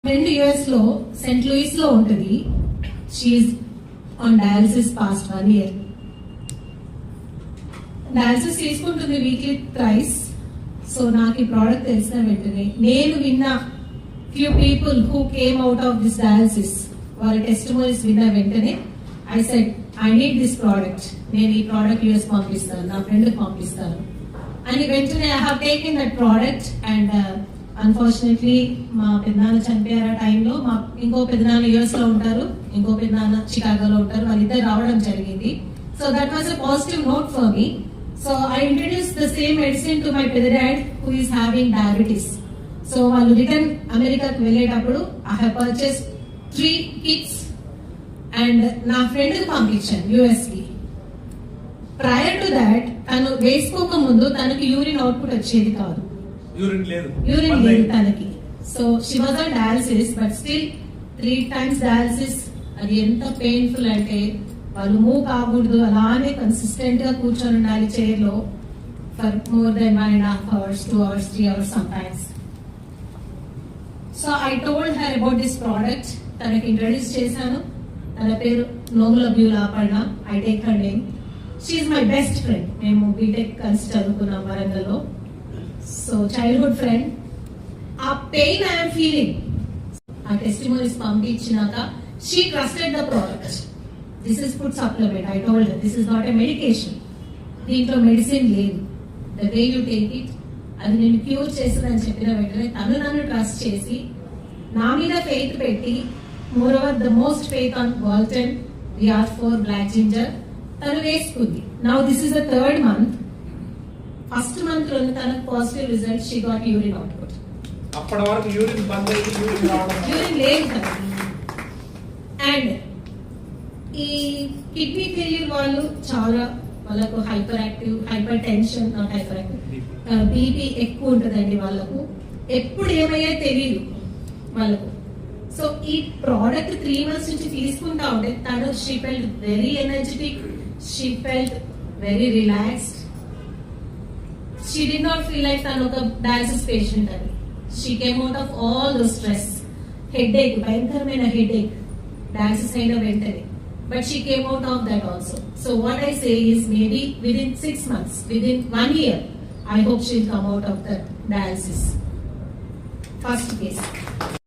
Friend US లో Saint Louis లో ఉంటుంది. She on dialysis past 1 year. Dialysis తీసుకుంటుంది వీక్లీ థ్రైస్. సో నాకు ఈ ప్రోడక్ట్ తెలిసిన వెంటనే నేను విన్న few people who came out of this dialysis వాళ్ళ టెస్టిమోనీస్ విన్న వెంటనే I said I need this product. నేను ఈ ప్రోడక్ట్ యూఎస్ పంపిస్తాను, నా ఫ్రెండ్ పంపిస్తాను అని వెంటనే I have taken that product. And unfortunately మా పెద్దనాన్న చనిపోయారు ఆ టైంలో. మా ఇంకో పెద్దనాన్న యుఎస్ లో ఉంటారు, ఇంకో పెద్దనాన్న చికాగోలో ఉంటారు. వాళ్ళిద్దరు రావడం జరిగింది. So that was a positive note for me. So I introduce the same medicine to my పెద్ద dad who is having diabetes. So వాళ్ళు రిటర్న్ అమెరికాకి వెళ్ళేటప్పుడు I have purchase 3 kits and నా ఫ్రెండ్ కి పంపించాను యుఎస్ కి. ప్రయర్ టు దాట్ తను వేసుకోక ముందు తనకి యూరిన్ అవుట్పుట్ వచ్చేది కాదు, యూరిన్ లేదు తనకి. So she was on dialysis but still 3 times dialysis. అది ఎంత పెయిన్ఫుల్ అంటే వాళ్ళు మూవ్ కాకూడదు, అలానే కన్సిస్టెంట్ గా కూర్చొని ఉండాలి చైర్ లో for more than 1.5 hours, 2 hours, 3 hours sometimes. So I told her about this product. తనకి ఇంట్రడ్యూస్ చేశాను. తన పేరు Nomula Beulah Aparna. I take her name. She is my best friend. మేము బీటెక్ కలిసి చదువుకున్నాం వరంగల్లో. So childhood friend. ఆ పెయిన్ ఐఎమ్ ఫీలింగ్ ఆ టెస్టిమోనీస్ పంపించినాక she trusted the product. This is food supplement. I told her this is not a medication. దీంట్లో medicine లేదు. The way you take it అది నేను క్యూర్ చేస్తుందని చెప్పిన వెంటనే తను నన్ను ట్రస్ట్ చేసి నా మీద ఫెయిత్ పెట్టి, moreover the most faith on Walton VR4 black ginger తను వేసుకుంది. Now this is the 3rd month. First month లోనే తనకు positive result. She got urine output. అప్పటి వరకు యూరిన్ బంద్ అయ్యి యూరిన్ లేదు కదా. అండ్ ఈ కిడ్నీ ఫెయిల్యూర్ వాళ్ళు చాలా, వాళ్ళకు hyper tension, not hyper active, BP ఎక్కువ ఉంటుందండి వాళ్ళకు. ఎప్పుడు ఏమయ్యా తెలియదు వాళ్ళకు. సో ఈ ప్రోడక్ట్ 3 months నుంచి తీసుకుంటా ఉంటే తను she felt very energetic, she felt very relaxed. She did not feel like తను ఒక డయాలసిస్ పేషెంట్ అని. She came out of all the stress, headache, భయంకరమైన హెడేక్ డయాలసిస్ అయిన వెంటనే. But she came out of that also. So what I say is maybe within 6 months, within 1 year, I hope she'll come out of the dialysis. First case.